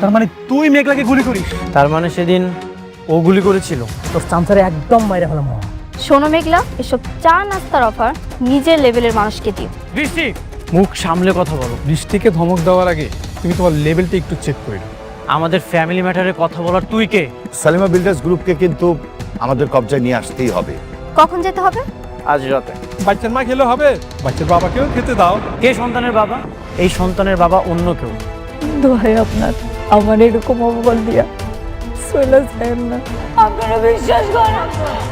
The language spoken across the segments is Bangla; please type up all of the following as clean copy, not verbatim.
তার মানে তুই মেঘলাকে গুলি করিস? তার মানে সেদিন ও গুলি করেছিল। তোর চামচারে একদম মাইরে ফেলাম। শোনো মেঘলা, এসব চা নাস্তার অফার নিজের লেভেলের মানুষকে দিও। বৃষ্টি, মুখ সামলে কথা বলো। বৃষ্টিকে ধমক দেওয়ার আগে তুমি তোমার লেভেলটা একটু চেক করে নাও। আমাদের ফ্যামিলি ম্যাটারে কথা বলার তুই কে? সালিমা বিল্ডার্স গ্রুপকে কিন্তু আমাদের কবজায় নিয়ে আসতেই হবে। কখন যেতে হবে? আজ রাতে। বাচ্চার মা খেলে হবে, বাচ্চার বাবাকেও খেতে দাও। কে সন্তানের বাবা? এই সন্তানের বাবা অন্য কেউ। দোহাই আপনার, আমার এরকম অপমান দিয়া চলে যায় না। আপনারা বিশ্বাস করেন,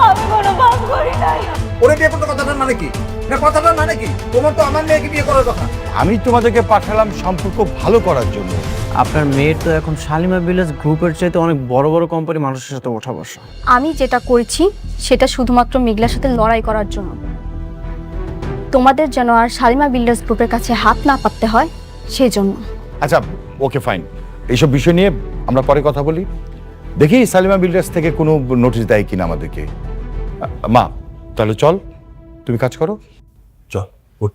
আমি কোনো পাপ করি নাই। ওরে বিয়ে করতে কথাটার মানে কি? না কথাটার মানে কি? তোমার তো আমার মেয়েকে বিয়ে করার কথা। আমি তোমাদেরকে পাঠালাম সম্পর্ক ভালো করার জন্য। আপনার মেয়ের তো এখন শালিমা ভিলেজ গ্রুপের চাইতে অনেক বড় বড় কোম্পানি মানুষের সাথে ওঠা বসা। আমি যেটা করেছি সেটা শুধুমাত্র মেঘলার সাথে লড়াই করার জন্য। তোমাদের যেন আর শালিমা বিল্ডার্স গ্রুপের কাছে হাত না পাততে হয় সেই জন্য। আচ্ছা, ওকে ফাইন। এইসব বিষয় নিয়ে আমরা পরে কথা বলি। দেখি সালিমা বিল্ডার্স থেকে কোনো নোটিশ দেয় কিনা আমাদেরকে। মা, তাহলে চল, তুমি কাজ করো। চল, উঠ।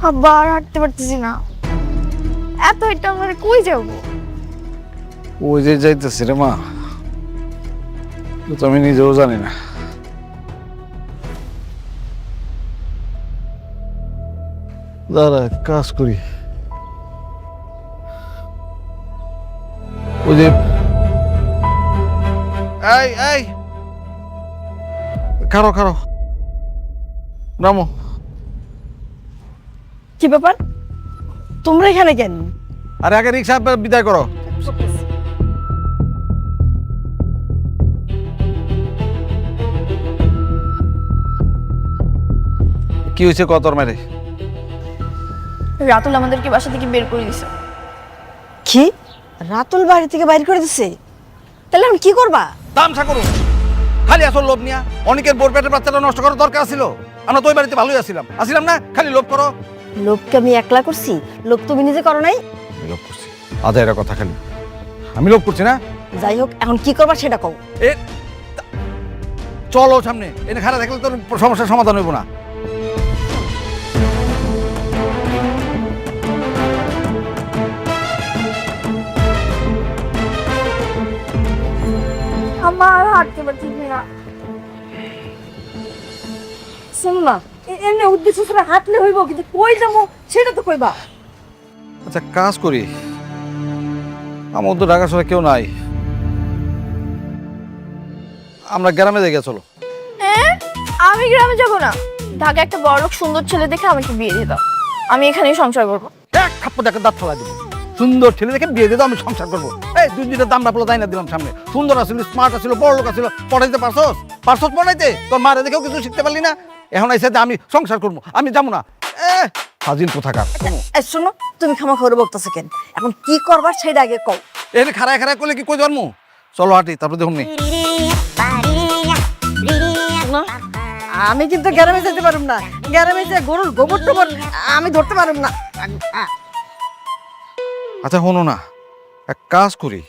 আবার হাঁটতে পারতেছি না, এত এটা আমরা কই যাবো? ওই যে যাইতেছি রে মা, তো আমি নিজেও জানি না। দাঁড়া, কাজ করি। ওই যে এই খারো খারো, নামো। কি ব্যাপার, তোমরা এখানে কেন? আরে আগে রিক্সা বিদায় করো। কি হয়েছে কতর মেরে? রাতুল আমাদেরকে বাসা থেকে বের করে দিছে। কি? রাতুল বাড়ি থেকে বাইর করে দিছে? তাহলে আমি কি করবা? তামসা করুন, খালি আসল লোভ নিয়া অনেকের বোর পেটের বাচ্চাটা নষ্ট করার দরকার ছিল। আমরা তো ওই বাড়িতে ভালোই আসছিলাম না, খালি লোভ করো। লোককে আমি একলা করছি, লোক তুমি নিজে করো নাই? আমি লোভ করছি, আদায়ের কথা খালি। আমি লোভ করছি না। যাই হোক, এখন কি করবা সেটা কও। এ চলো সামনে, এনে খারাপ দেখলে তোর সমস্যার সমাধান হইব না। আমার হাঁটতে পারছি না। শোনো না, এমনি উদ্দেশ্য ছাড়া হাঁটলে হইব, কিন্তু কই যাবো সেটা তো কইবা। আচ্ছা কাজ করি, আমার তো ঢাকা শহরে কেউ নাই, আমরা গ্রামে দেখে চলো। আমি গ্রামে যাব না, ঢাকা একটা বড়লোক সুন্দর ছেলে দেখে আমাকে বিয়ে দিয়ে দাও, আমি এখানেই সংসার করবো। এক থাপ্পড় দেখে দাঁত ফেলা দিব। সুন্দর ছেলে দেখে বিয়ে দিয়ে দাও, আমি সংসার করবো। এই দুই দুইটা দাম রাখলো তাই না দিলাম সামনে। সুন্দর আসছিল, স্মার্ট আসছিল, বড় লোক আসছিল, পড়াইতে পারছস পড়াইতে? তোর মারে দেখেও কিছু শিখতে পারলি না। এখন আইসা আমি সংসার করবো, আমি যাবো না। হাজির কোথাকার। শোনো, তুমি ক্ষমা করে বলতেছো কেন? এখন কি করবার সেটা আগে কও। এখানে খাড়ায় খাড়ায় করলে কি কই জন্ম? চলো হাঁটি, তারপর দেখুন নি। না, আমি কিন্তু গ্রামে যেতে পারুম না। গ্রামে যে গরুর গোবর টোবর আমি ধরতে পারুম না। আচ্ছা শোনো না, এক কাজ করি,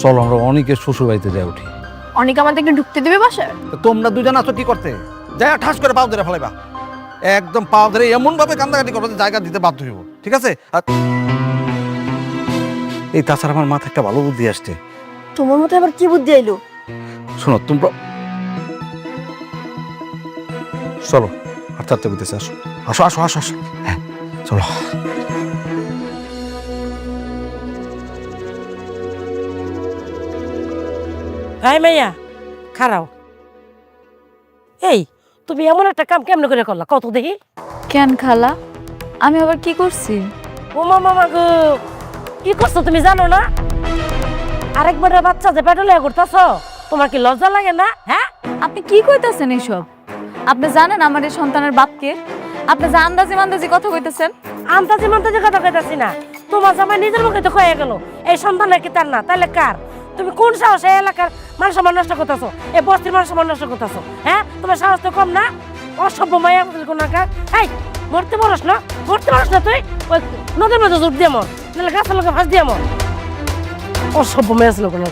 চলো আমরা অনেকের শ্বশুর বাড়িতে যাই উঠি। অনেক আমাদেরকে ঢুকতে দেবে বাসায়? তোমরা দুজন আছো কি করতে? যাই ঠাস করে পাও ধরে ফেলাইবা, একদম পাও ধরে এমন ভাবে কান্দাকাটি করবো যে জায়গা দিতে বাধ্য হইব, ঠিক আছে? আর এই তাছাড়া আমার মাথায় একটা ভালো বুদ্ধি আসছে। তোমার মধ্যে আবার কি বুদ্ধি আইলো? শোনো তোমরা, চলো হাঁটতে হাঁটতে বুঝতেছে, আসো আসো আসো আসো আসো, হ্যাঁ চলো। এই মাইয়া খারাও, এই তুমি এমন একটা কাম কেমন করে করলা কত দেখি? কেন খালা, আমি আবার কি করছি? ও মামা গো, কি করছো তুমি জানো না? আরেকবার বাচ্চা যে পেটলে করতেছ, তোমার কি লজ্জা লাগে না? হ্যাঁ, আপনি কি কইতাছেন এইসব? আপনি জানেন আমার এই সন্তানের বাপকে? আপনি যে আন্দাজি মান্দাজি কথা কইতেছেন। আন্তাজি মান্তাজি কথা কইতাছি না, তোমার জামাই নিজের মুখে তো কয়ে গেল এই সন্তান নাকি তার না, তাহলে কার? তুমি কোন সাহসে এলাকার মান সম্মান নষ্ট করতেছো, এই বস্তির মান সম্মান নষ্ট করতেছো? হ্যাঁ, তোমার সাহস তো কম না? অসভ্য মায়া কোন কার? এই মরতে পারস না তুই? ওই নদীর মধ্যে জোর দিয়ে মর। নাহলে গাছের লোকে ফাঁস দিয়ে মর। অসভ্য মেয়ে ছিল কোনো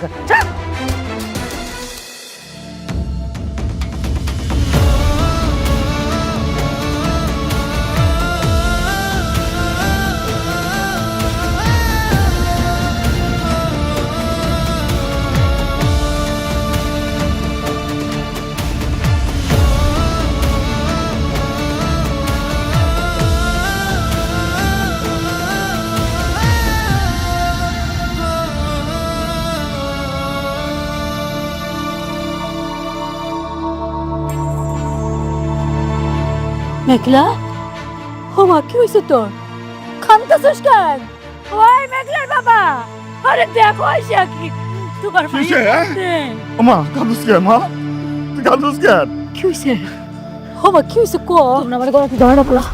মেঘলা, ও মা কি হয়েছে তোর? কাঁদতেছিস কেন? ওই মেঘলার বাবা, আরে দেখো আইসা কি তোমার মা কাঁদুস কেন মা? তুই কাঁদুস কেন? কি হয়েছে? ও মা কি হয়েছে কো? তোমরা আমার গলা ধরে না পড়া।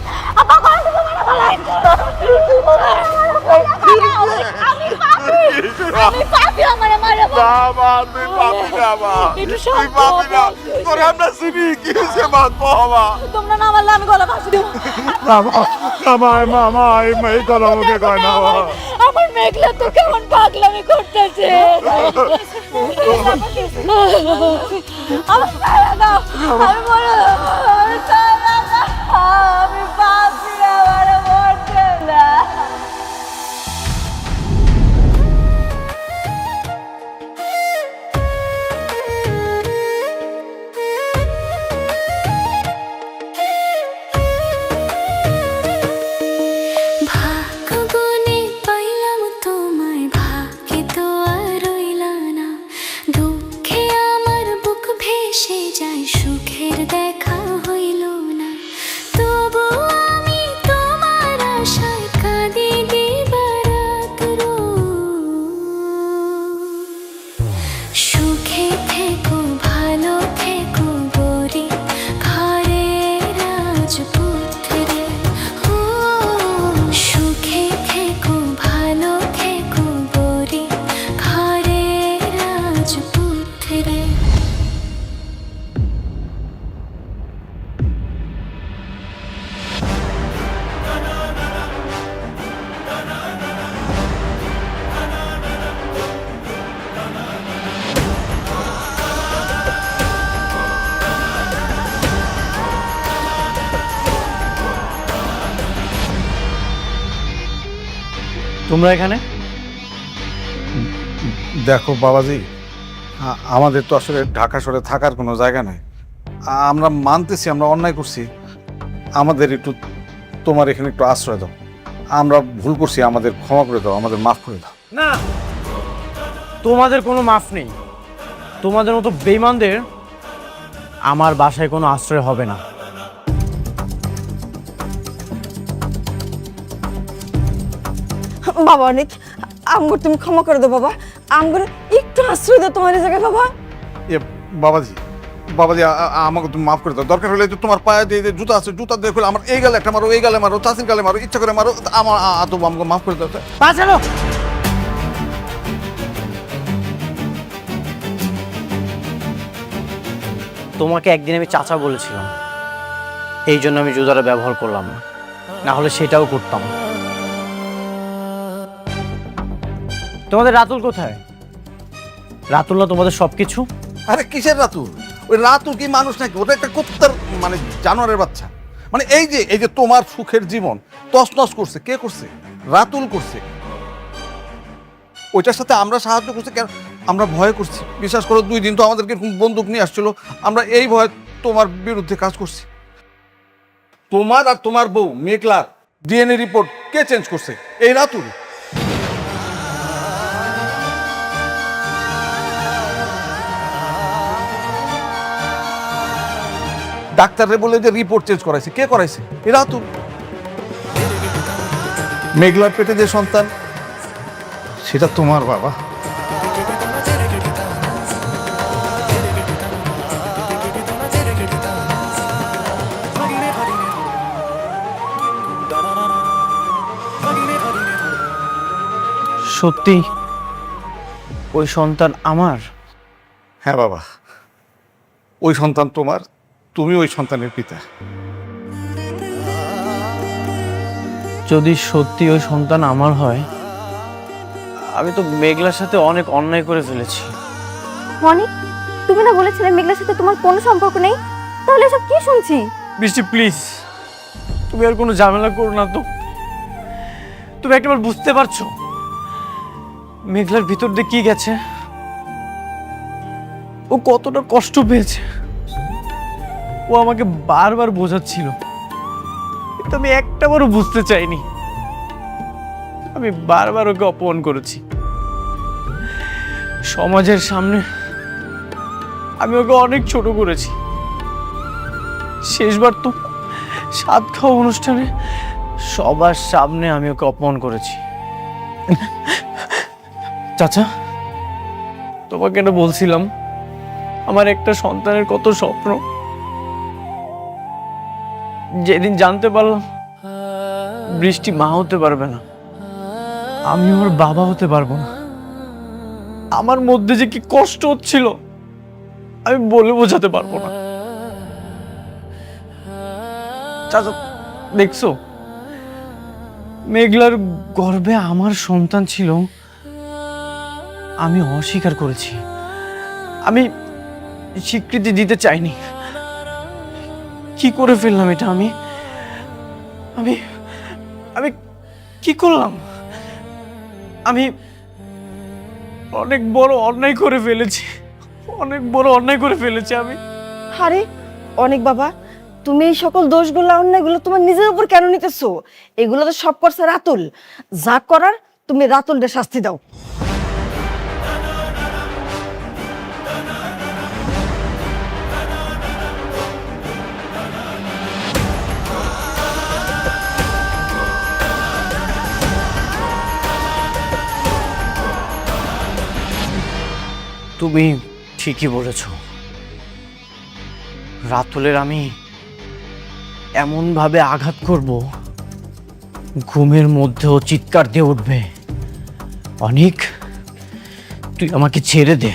আপা কোন দিকে মারা ফলাই? আমি পাপি আমারে মারা বাবা তুই পাপি না মা, তুই পাপি না, তোরে আমরা চিনি, কি হয়েছে মা বাবা? তোমরা না মারলে আমি গলা ফাঁসি দেব। মা এই কথা আমাকে কয় না মা। আমার মেঘলা তো কেমন পাগলামি করতেছে। আমি বলো আমি পাপি আমারে মরতে না। তোমরা এখানে? দেখো বাবাজি, আমাদের তো আসলে ঢাকা শহরে থাকার কোনো জায়গা নাই। আমরা মানতেছি আমরা অন্যায় করছি, আমাদের একটু তোমার এখানে একটু আশ্রয় দাও। আমরা ভুল করছি, আমাদের ক্ষমা করে দাও, আমাদের মাফ করে দাও। না, তোমাদের কোনো মাফ নেই। তোমাদের মতো বেঈমানদের আমার বাসায় কোনো আশ্রয় হবে না। বাবা অনেক আমগর তুমি ক্ষমা করে দাও বাবা, আমগর একটু আশ্রয় দাও তোমার এই জায়গায় বাবা। বাবাজি বাবাজি আমাকে তুমি মাফ করে দাও। দরকার হলে তোমার পায়ে দিয়ে জুতা আছে, জুতা দিয়ে খুলে আমার এই গালে একটা মারো, এই গালে মারো, চাষির গালে মারো, ইচ্ছা করে মারো, আমার তো আমাকে মাফ করে দাও। বাঁচালো। তোমাকে একদিন আমি চাচা বলেছিলাম, এই জন্য আমি জুতাটা ব্যবহার করলাম না, না হলে সেটাও করতাম। তোমাদের রাতুল কোথায়? রাতুল না তোমাদের সবকিছু? আরে কিসের রাতুল? ওই রাতুল কি মানুষ নাকি? ওটা একটা কুত্তার মানে জানোয়ারের বাচ্চা। মানে এই যে তোমার সুখের জীবন তছনছ করছে কে করছে? রাতুল করছে। ওইটার সাথে আমরা সাহায্য করছি কেন? আমরা ভয় করছি। বিশ্বাস করো 2 দিন তো আমাদেরকে বন্দুক নিয়ে আসছিল, আমরা এই ভয় তোমার বিরুদ্ধে কাজ করছি। তোমার আর তোমার বউ মেঘলার ডিএনএ রিপোর্ট কে চেঞ্জ করছে? এই রাতুল। ডাক্তাররে বলে যে রিপোর্ট চেঞ্জ করাইছে, কে করাইছে? এ রাতুল। মেঘলার পেটে যে সন্তান সেটা তোমার বাবা। সত্যি ওই সন্তান আমার? হ্যাঁ বাবা, ওই সন্তান তোমার, তুমি ওই সন্তানের পিতা। যদি সত্যি ওই সন্তান আমার হয়, আমি তো মেঘলার সাথে অনেক অন্যায় করে ফেলেছি। মনি, তুমি না বলেছিলে মেঘলার সাথে তোমার কোনো সম্পর্ক নেই? তাহলে এসব কি শুনছি? বৃষ্টি প্লিজ, তুমি আর কোনো ঝামেলা করো না তো। তুমি একবার বুঝতে পারছো মেঘলার ভিতর দিয়ে কি গেছে, ও কতটা কষ্ট পেয়েছে। ও আমাকে বারবার বোঝাচ্ছিল, কিন্তু আমি একটাবারও বুঝতে চাইনি। আমি বারবার ওকে অপমান করেছি। সমাজের সামনে আমি ওকে অনেক ছোট করেছি। শেষবার তো সাত খাওয়া অনুষ্ঠানে সবার সামনে আমি ওকে অপমান করেছি। চাচা, তোমাকে এটা বলছিলাম, আমার একটা সন্তানের কত স্বপ্ন। যেদিন জানতে পারলাম বৃষ্টি মা হতে পারবে না, আমি ওর বাবা হতে পারবো না, আমার মধ্যে যে কি কষ্ট হচ্ছিল আমি বলে বোঝাতে পারবো না। চাচা দেখছো, মেঘলার গর্ভে আমার সন্তান ছিল, আমি অস্বীকার করেছি, আমি স্বীকৃতি দিতে চাইনি। কি করে ফেললাম এটা? আমি আমি আমি কি করলাম? আমি অনেক বড় অন্যায় করে ফেলেছি, অনেক বড় অন্যায় করে ফেলেছি আমি। আরে অনেক বাবা, তুমি এই সকল দোষগুলো অন্যায়গুলো তোমার নিজের উপর কেন নিতেছো? এগুলো তো সব করছে রাতুল। যা করার তুমি রাতুলকে শাস্তি দাও। তুমি ঠিকই বলেছ, রাতুলের আমি এমন ভাবে আঘাত করব, ঘুমের মধ্যেও চিৎকার দিয়ে উঠবে, অনেক তুই আমাকে ছেড়ে দে।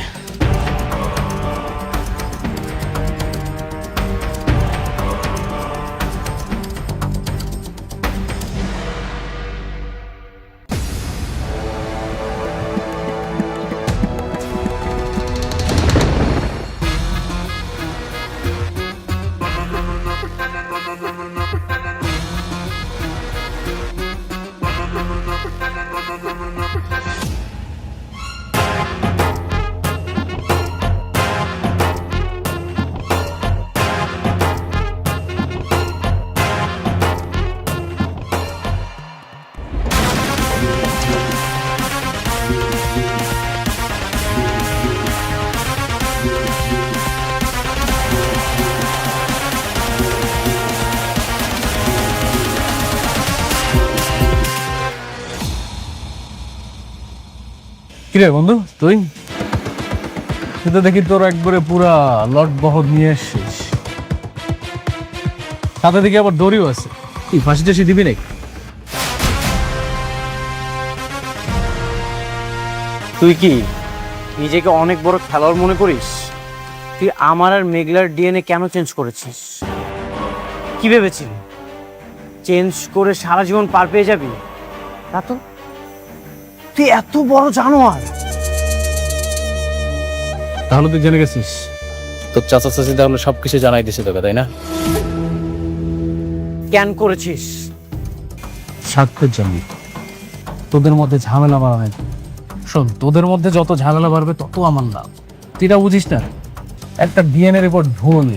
কিরে বন্ধু, তুই তো দেখি তোর একবারে পুরা লট বহর নিয়ে এসছিস, সাথে দেখি আবার দড়িও আছে। কি ফাঁসি টাসি দিবি নাকি? তুই কি নিজেকে অনেক বড় খেলোয়াড় মনে করিস? তুই আমার আর মেঘলার ডিএনএ কেন চেঞ্জ করেছিস? কি ভেবেছিলি চেঞ্জ করে সারা জীবন পার পেয়ে যাবি? তা তো তুই এত বড় জানোয়ার। তাহলে তুই জেনে গেছিস তোর চাচা চাচি তাহলে সবকিছু জানাই দিছে তোকে, তাই না? কেন করেছিস? স্বার্থের জন্য, তোদের মধ্যে ঝামেলা বাড়াবে। শোন, তোদের মধ্যে যত ঝামেলা বাড়বে তত আমার লাভ। তুই এটা বুঝিস না? একটা ডিএনএ রিপোর্ট ভুল,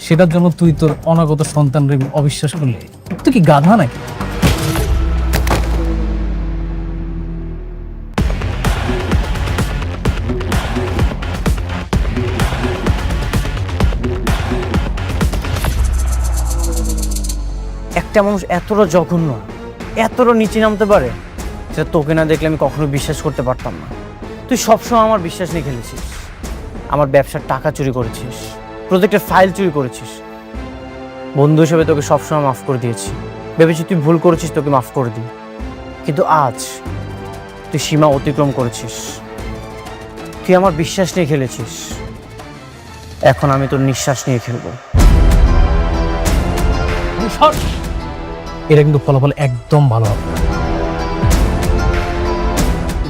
সেটার জন্য তুই তোর অনাগত সন্তানের অবিশ্বাস করলি? তুই কি গাধা নাকি? একটা মানুষ এতটা জঘন্য, এতটা নিচে নামতে পারে, সেটা তোকে না দেখলে আমি কখনো বিশ্বাস করতে পারতাম না। তুই সবসময় আমার বিশ্বাস নিয়ে খেলেছিস, আমার ব্যবসার টাকা চুরি করেছিস, প্রজেক্টের ফাইল চুরি করেছিস। বন্ধু হিসেবে তোকে সবসময় মাফ করে দিয়েছি, ভেবেছি তুই ভুল করেছিস, তোকে মাফ করে দিই। কিন্তু আজ তুই সীমা অতিক্রম করেছিস, তুই আমার বিশ্বাস নিয়ে খেলেছিস, এখন আমি তোর নিঃশ্বাস নিয়ে খেলবো। এটা কিন্তু ফলাফল একদম ভালো হবে।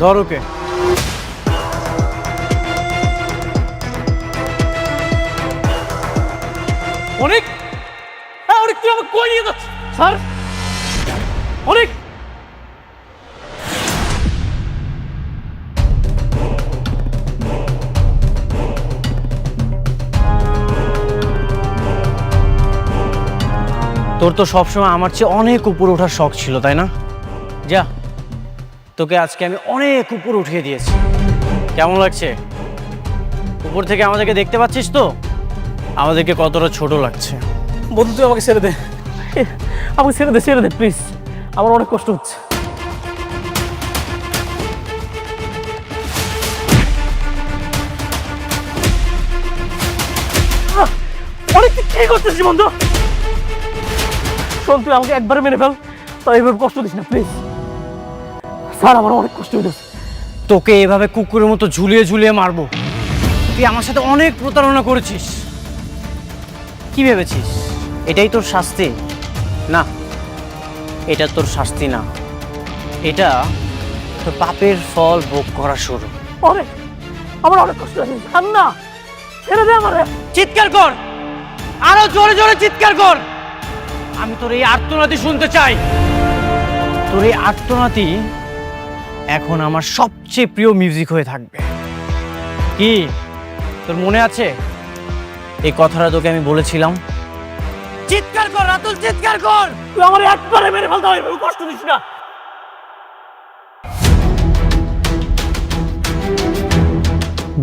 ধর ওকে। অনেক, হ্যাঁ অনেক, তুই আমাকে কই নিয়ে যাচ্ছিস স্যার? অনেক, তোর তো সবসময় আমার চেয়ে অনেক উপরে ওঠার শখ ছিল, তাই না? যা, তোকে আজকে আমি অনেক উপরে উঠিয়ে দিয়েছি। কেমন লাগছে? উপর থেকে আমাদেরকে দেখতে পাচ্ছিস তো, আমাদেরকে কতটা ছোট লাগছে। বন্ধু তুই আমাকে ছেড়ে দে, আমাকে ছেড়ে দে প্লিজ, আমার অনেক কষ্ট হচ্ছে। অনেক কি করতেছিস বন্ধু? শোন, তুই আমাকে একবারে মেরে ফেল, তাই এভাবে কষ্ট দিস না প্লিজ। স্যার আমার অনেক কষ্ট হইতেছে। তোকে এভাবে কুকুরের মতো ঝুলিয়ে ঝুলিয়ে মারবো? তুই আমার সাথে অনেক প্রতারণা করেছিস। কি ভেবেছিস এটাই তোর শাস্তি? না, এটা তোর শাস্তি না, এটা তোর পাপের ফল ভোগ করা শুরু। অনেক, আমার অনেক কষ্ট হচ্ছে, ছাড় না, ছেড়ে দে আমারে। চিৎকার কর, আরো জোরে জোরে চিৎকার কর। আমি তোর এই আর্তনাদি শুনতে চাই। তোর এই আর্তনাদি এখন আমার সবচেয়ে প্রিয় মিউজিক হয়ে থাকবে। কি তোর মনে আছে এই কথাটা তোকে আমি বলেছিলাম? চিৎকার কর রাতুল, চিৎকার কর। তুই আমার একবারে মেরে ফেলতে হবে, কষ্ট দিস না।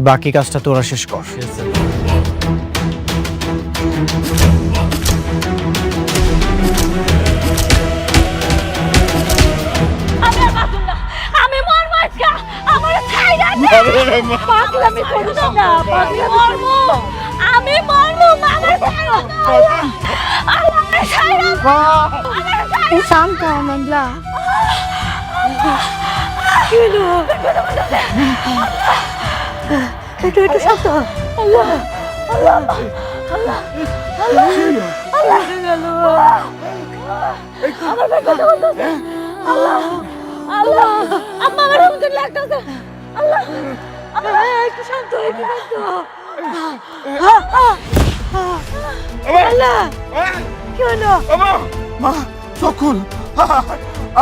বাকি কাজটা তোরা শেষ কর। আমি আর বাঁচুম না, আমি মরবো আজকে, আমার ছাইরা দে। পাগলামি করিস না, মরবো, আমি মরবো, আমার ছাইরা দে। আমার ছাইরা দে। শান্ত হ মেঘলা। একটু শান্ত হ। আল্লাহ আল্লাহ আল্লাহ আল্লাহ আল্লাহ গেল। আমার কথা বলতেছে। আল্লাহ আল্লাহ, আম্মা আমার হুমকি লাগতেছে। আল্লাহ আল্লাহ, একটু শান্ত হ, একটু শান্ত হ। আল্লাহ কি হলো? মা চকুল,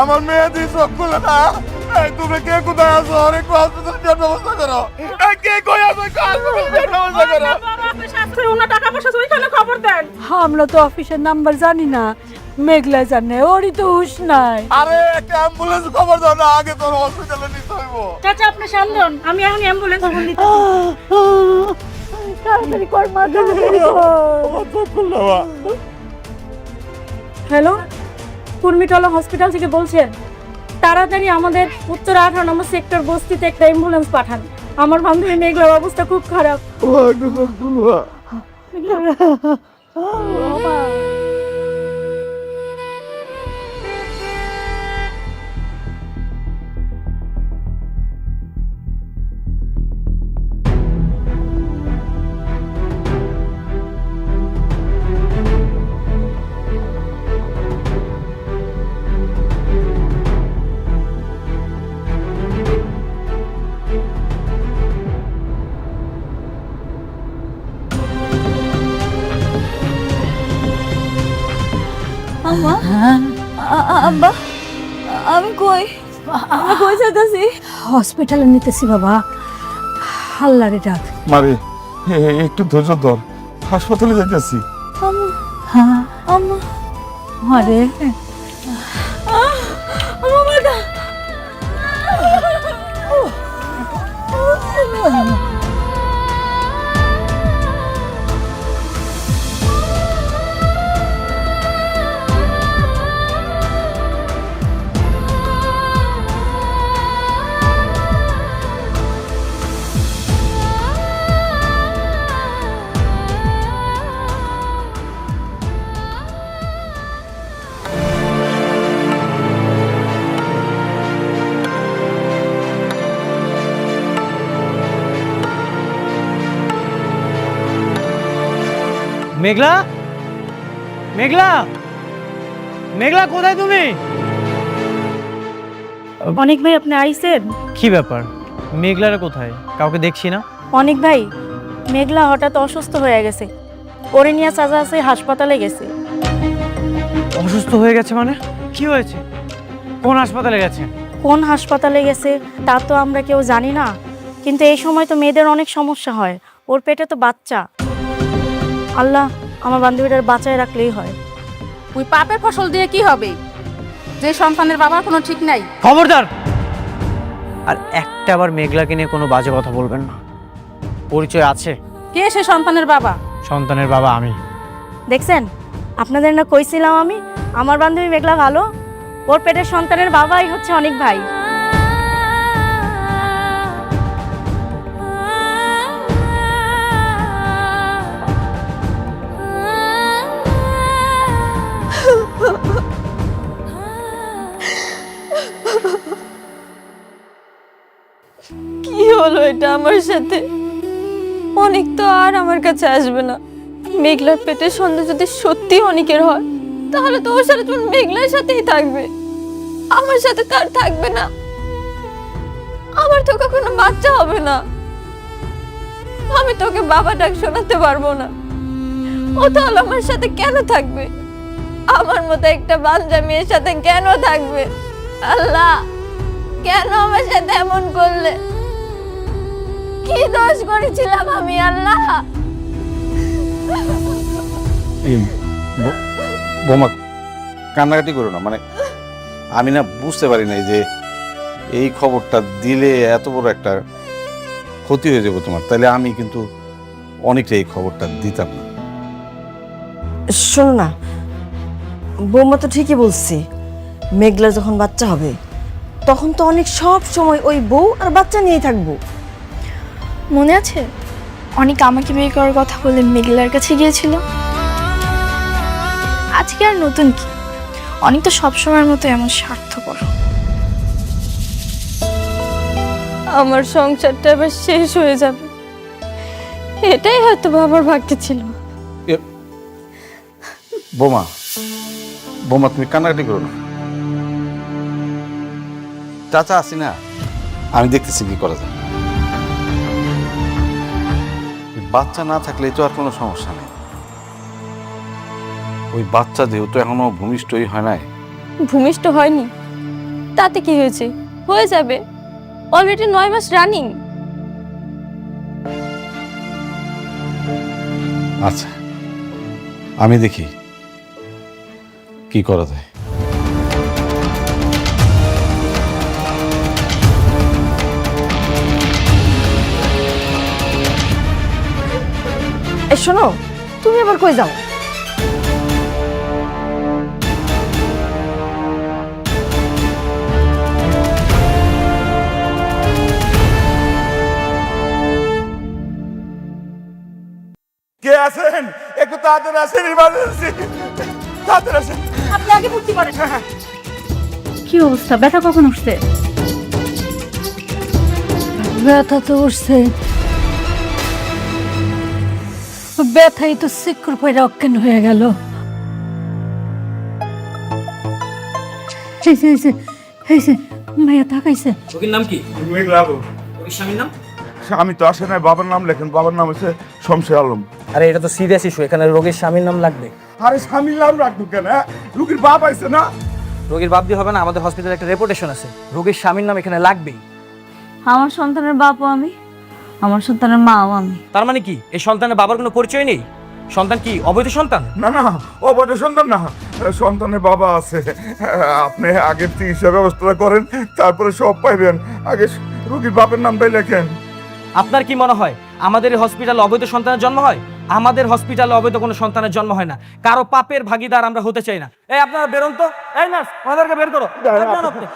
আমার মেয়ে দিয়ে চকুল না। তুমি কে কোথায় আছো? অনেক হসপিটাল ব্যবস্থা করো। কে কই আছো? হসপিটাল ব্যবস্থা করো। আমরা তো অফিসের নাম্বার জানি না, মেঘলা জানে, ওরই তো হুশ নাই। আরে একটা অ্যাম্বুলেন্স খবর দাও না, আগে তোর হসপিটালে নিতে হইব। চাচা আপনি সামনে হন, আমি এখন অ্যাম্বুলেন্স ফোন দিতে। তাড়াতাড়ি কর মা, হ্যালো, কুর্মিটলা হসপিটাল থেকে বলছেন? তাড়াতাড়ি আমাদের উত্তর 18 নম্বর সেক্টর বস্তিতে একটা অ্যাম্বুলেন্স পাঠান। আমার বান্ধবী মেঘলার অবস্থা খুব খারাপ। আম্মা, আব্বা, আমি কই যাইতাছি? হসপিটালে নিতেছি বাবা, আল্লাহরে ডাক। মারে একটু ধৈর্য ধর, হাসপাতালে যাইতেছি। হ্যাঁ আম্মা, আরে মেঘলা, মেঘলা, মেঘলা কোথায় তুমি? অনেক ভাই আপনি আইছেন? কি ব্যাপার, মেঘলারা কোথায়? কাউকে দেখছি না। অনেক ভাই, মেঘলা হঠাৎ অসুস্থ হয়ে গেছে, ওরে নিয়ে চাচা আছে হাসপাতালে গেছে। অসুস্থ হয়ে গেছে মানে? কি হয়েছে? কোন হাসপাতালে গেছে? কোন হাসপাতালে গেছে তা তো আমরা কেউ জানি না, কিন্তু এই সময় তো মেয়েদের অনেক সমস্যা হয়, ওর পেটে তো বাচ্চা। আল্লাহ আমার বান্ধবীটার বাঁচায় রাখলেই হয়। ওই পাপের ফসল দিয়ে কি হবে, যে সন্তানের বাবার কোনো ঠিক নাই। খবরদার! আর একটা আবার মেঘলাকে নিয়ে কোনো বাজে কথা বলবেন না। পরিচয় আছে? কে সে সন্তানের বাবা? সন্তানের বাবা আমি। দেখছেন, আপনাদের না কইছিলাম আমি আমার বান্ধবী মেঘলা ভালো, ওর পেটের সন্তানের বাবাই হচ্ছে অনেক ভাই। কি হলো এটা আমার সাথে? অনেক তো আর আমার কাছে আসবে না। মেঘলার পেটের সন্তান যদি সত্যি অনেকের হয়, তাহলে তো ওর সাথে তোমার মেঘলার সাথেই থাকবে, আমার সাথে তার থাকবে না। আমার তো কখনো বাচ্চা হবে না, আমি তোকে বাবা ডাক শোনাতে পারবো না। ও তাহলে আমার সাথে কেন থাকবে? আমার মতো একটা বাচ্চা মেয়ের সাথে কেন থাকবে? আল্লাহ, কেন আমার সাথে এমন করলে? কি দোষ করেছিলাম আমি আল্লাহ? বোমা, কান্নাকাটি করো না। মানে আমি না বুঝতে পারি নাই যে এই খবরটা দিলে এত বড় একটা ক্ষতি হয়ে যাবে তোমার। তাহলে আমি কিন্তু অনেকটা এই খবরটা দিতাম না। শোনো না, বৌমা তো ঠিকই বলছি, মেঘলা যখন বাচ্চা হবে তখন তো অনেক সব সময় ওই বউ আর বাচ্চা নিয়েই থাকবো। মনে আছে অনেক আমাকে বিয়ে করার কথা বলে মেঘলার কাছে গিয়েছিল? আজকে আর নতুন কি, অনেক তো সবসময়ের মতো এমন স্বার্থপর। আমার সংসারটা এবার শেষ হয়ে যাবে, এটাই হয়তো বাবার ভাগ্যে ছিল। বোমা, বোমা তুমি কান্নাকাটি করো না। চাচা আসি না, আমি দেখতেছি কি করা যায়। বাচ্চা না থাকলে তো আর কোনো সমস্যা নেই। ওই বাচ্চা যেহেতু এখনো ভূমিষ্ঠই হয় নাই। ভূমিষ্ঠ হয়নি তাতে কি হয়েছে, হয়ে যাবে, অলরেডি 9 মাস রানিং। আচ্ছা, আমি দেখি কি করা যায়। এই শোনো, তুমি আবার কই যাও? কে আছেন? একটু তাড়াতাড়ি আসেন, ইমার্জেন্সি, তাড়াতাড়ি আসেন। আপনি আগে ভর্তি করেন। কি অবস্থা, ব্যথা কখন উঠছে? ব্যথা তো উঠছে, ব্যথাই তো শিক্ষর পয়রা অজ্ঞান হয়ে গেল। ভাইয়া তাকাইছে। রোগীর নাম কি? রোগীর স্বামীর নাম? আমি তো আসে নাই, বাবার নাম লেখেন। বাবার নাম হচ্ছে শমশের আলম। আরে এটা তো সিরিয়াস ইস্যু, এখানে রোগীর স্বামীর নাম লাগবে। আরে স্বামীর নাম রাখবো কেন? রুগীর বাপ আইছে না? রোগীর বাপ দিয়ে হবে না, আমাদের হসপিটালে একটা রেপুটেশন আছে, রোগীর স্বামীর নাম এখানে লাগবেই। আমার সন্তানের বাপও আমি, আমার সন্তানের মাও আমি। তার মানে কি এই সন্তানের বাবার কোনো পরিচয় নেই? সন্তান কি অবৈধ সন্তান? না না, অবৈধ সন্তান না, সন্তানের বাবা আছে। আপনি আগে চিকিৎসা ব্যবস্থা করেন, তারপরে সব পাইবেন। আগে রুগীর বাপের নামটাই লেখেন। আপনার কি মনে হয় আমাদের এই হসপিটালে অবৈধ সন্তানের জন্ম হয়? আমাদের হসপিটালে অবৈধ কোনো সন্তানের জন্ম হয় না। কারো পাপের ভাগিদার আমরা হতে চাই না। এই আপনারা বেরোন তো। এই নার্স, ওনাদেরকে বের করো। যান আপনি।